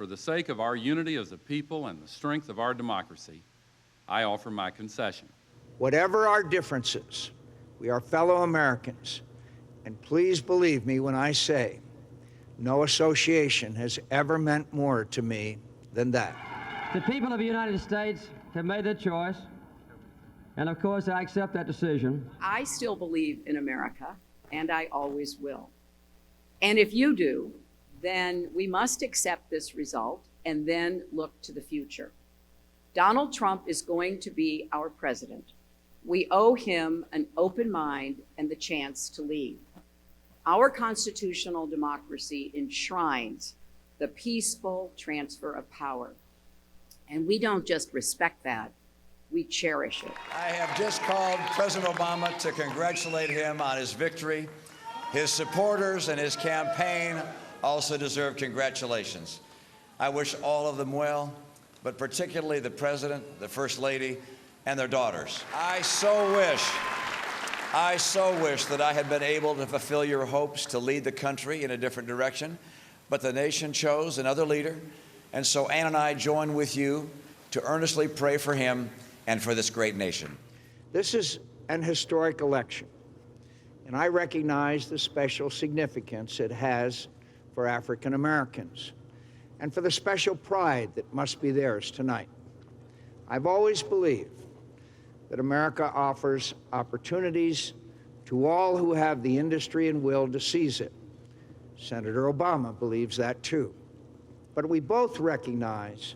for the sake of our unity as a people and the strength of our democracy, I offer my concession. Whatever our differences, we are fellow Americans, and please believe me when I say no association has ever meant more to me than that. The people of the United States have made their choice, and of course I accept that decision. I still believe in America, and I always will. And if you do, then we must accept this result and then look to the future. Donald Trump is going to be our president. We owe him an open mind and the chance to lead. Our constitutional democracy enshrines the peaceful transfer of power. And we don't just respect that, we cherish it. I have just called President Obama to congratulate him on his victory. His supporters and his campaign also deserve congratulations. I wish all of them well, but particularly the President, the First Lady, and their daughters. I so wish that I had been able to fulfill your hopes to lead the country in a different direction, but the nation chose another leader, and so Ann and I join with you to earnestly pray for him and for this great nation. This is an historic election, and I recognize the special significance it has for African Americans and for the special pride that must be theirs tonight. I've always believed that America offers opportunities to all who have the industry and will to seize it. Senator Obama believes that too. But we both recognize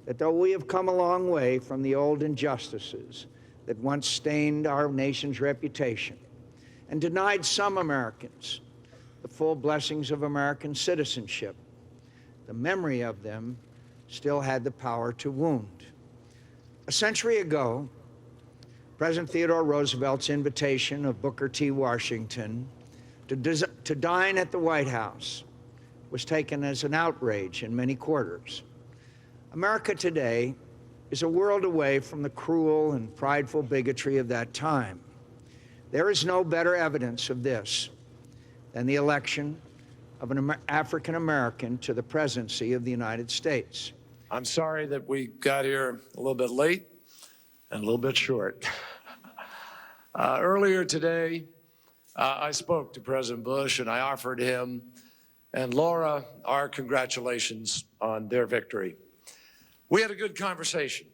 that though we have come a long way from the old injustices that once stained our nation's reputation and denied some Americans the full blessings of American citizenship, the memory of them still had the power to wound. A century ago, President Theodore Roosevelt's invitation of Booker T. Washington to dine at the White House was taken as an outrage in many quarters. America today is a world away from the cruel and prideful bigotry of that time. There is no better evidence of this than the election of an African American to the presidency of the United States. I'm sorry that we got here a little bit late and a little bit short. Earlier today, I spoke to President Bush and I offered him and Laura our congratulations on their victory. We had a good conversation,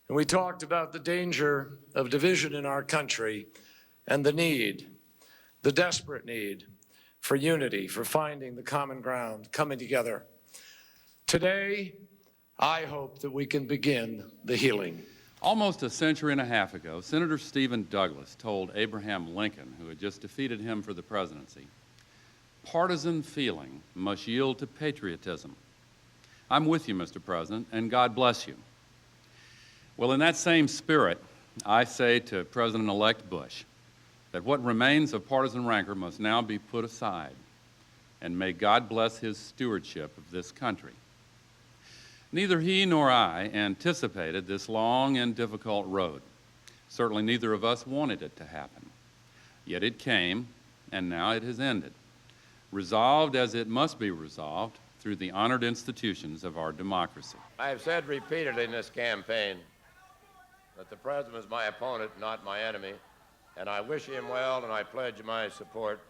and we talked about the danger of division in our country and the need, the desperate need for unity, for finding the common ground, coming together. Today, I hope that we can begin the healing. Almost a century and a half ago, Senator Stephen Douglas told Abraham Lincoln, who had just defeated him for the presidency, "Partisan feeling must yield to patriotism." I'm with you, Mr. President, and God bless you. Well, in that same spirit, I say to President-elect Bush that what remains of partisan rancor must now be put aside, and may God bless his stewardship of this country. Neither he nor I anticipated this long and difficult road. Certainly neither of us wanted it to happen. Yet it came, and now it has ended, resolved as it must be resolved through the honored institutions of our democracy. I have said repeatedly in this campaign that the President is my opponent, not my enemy, and I wish him well, and I pledge my support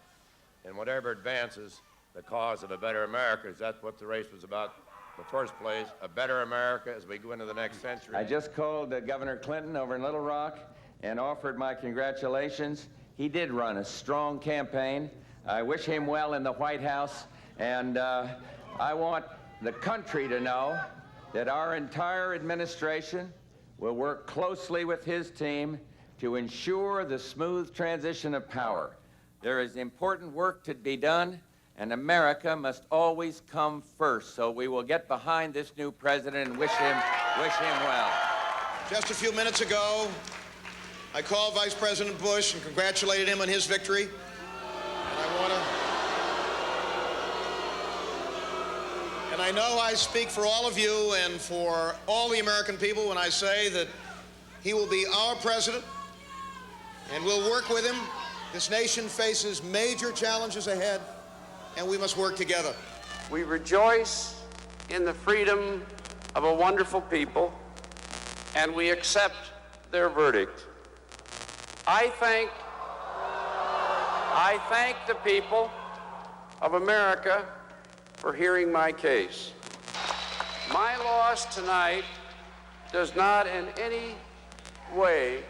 in whatever advances the cause of a better America. That's what the race was about in the first place, a better America as we go into the next century. I just called Governor Clinton over in Little Rock and offered my congratulations. He did run a strong campaign. I wish him well in the White House, and I want the country to know that our entire administration will work closely with his team to ensure the smooth transition of power. There is important work to be done, and America must always come first. So we will get behind this new president and wish him well. Just a few minutes ago, I called Vice President Bush and congratulated him on his victory. And I know I speak for all of you and for all the American people when I say that he will be our president, and we'll work with him. This nation faces major challenges ahead, and we must work together. We rejoice in the freedom of a wonderful people, and we accept their verdict. I thank the people of America for hearing my case. My loss tonight does not in any way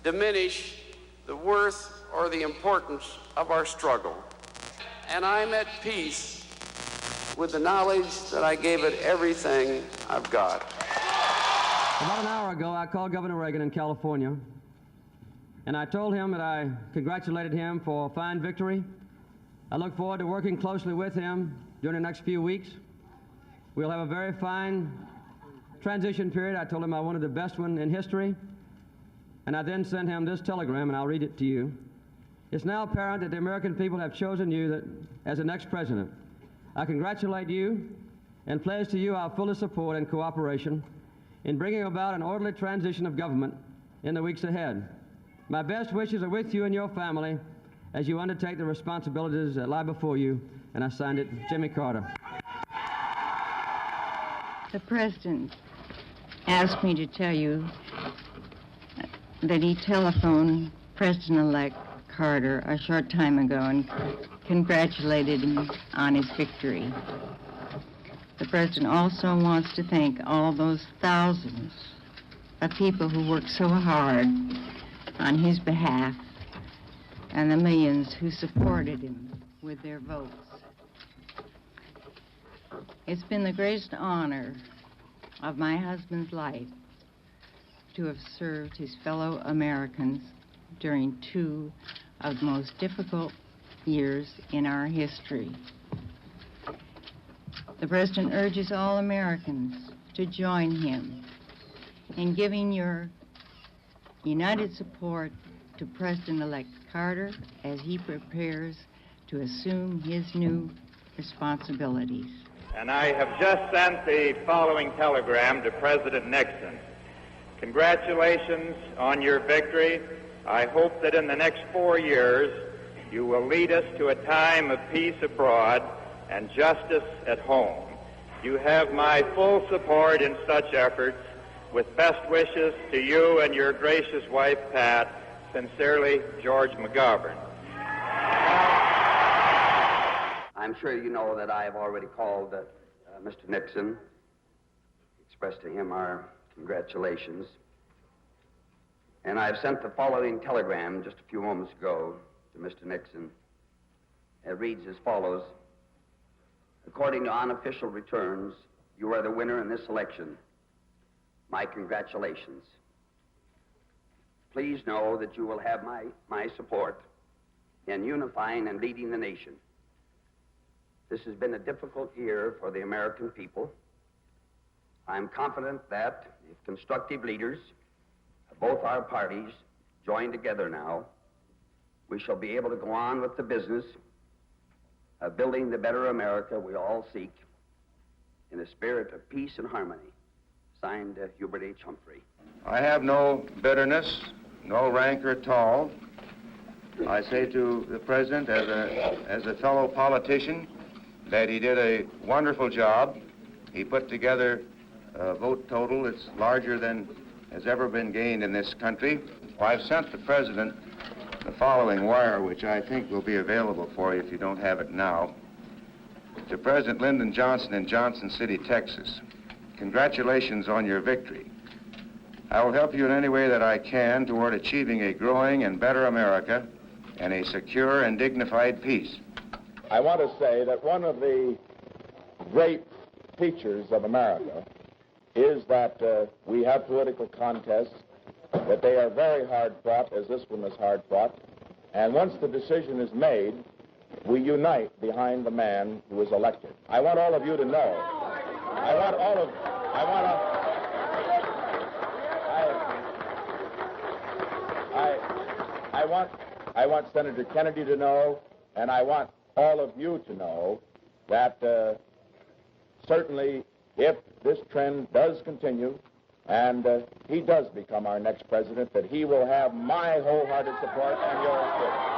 diminish the worth or the importance of our struggle, and I'm at peace with the knowledge that I gave it everything I've got. About an hour ago, I called Governor Reagan in California, and I told him that I congratulated him for a fine victory. I look forward to working closely with him during the next few weeks. We'll have a very fine transition period. I told him I wanted the best one in history, and I then sent him this telegram, and I'll read it to you. It's now apparent that the American people have chosen you as the next president. I congratulate you and pledge to you our fullest support and cooperation in bringing about an orderly transition of government in the weeks ahead. My best wishes are with you and your family as you undertake the responsibilities that lie before you, and I signed it, Jimmy Carter. The President asked me to tell you that he telephoned President-elect Carter a short time ago and congratulated him on his victory. The President also wants to thank all those thousands of people who worked so hard on his behalf and the millions who supported him with their votes. It's been the greatest honor of my husband's life to have served his fellow Americans during two of the most difficult years in our history. The President urges all Americans to join him in giving your united support to President-elect Carter as he prepares to assume his new responsibilities. And I have just sent the following telegram to President Nixon. Congratulations on your victory. I hope that in the next 4 years you will lead us to a time of peace abroad and justice at home. You have my full support in such efforts. With best wishes to you and your gracious wife, Pat. Sincerely, George McGovern. I'm sure you know that I have already called Mr. Nixon, expressed to him our congratulations. And I've sent the following telegram just a few moments ago to Mr. Nixon. It reads as follows. According to unofficial returns, you are the winner in this election. My congratulations. Please know that you will have my support in unifying and leading the nation. This has been a difficult year for the American people. I'm confident that if constructive leaders of both our parties join together now, we shall be able to go on with the business of building the better America we all seek in a spirit of peace and harmony. Signed, Hubert H. Humphrey. I have no bitterness, no rancor at all. I say to the President, as a fellow politician, that he did a wonderful job. He put together a vote total that's larger than has ever been gained in this country. I've sent the President the following wire, which I think will be available for you if you don't have it now. To President Lyndon Johnson in Johnson City, Texas. Congratulations on your victory. I will help you in any way that I can toward achieving a growing and better America and a secure and dignified peace. I want to say that one of the great features of America is that we have political contests, that they are very hard fought, as this one is hard fought, and once the decision is made, we unite behind the man who is elected. I want all of you to know. I want Senator Kennedy to know, and I want all of you to know that certainly if this trend does continue and he does become our next president, that he will have my wholehearted support and yours too.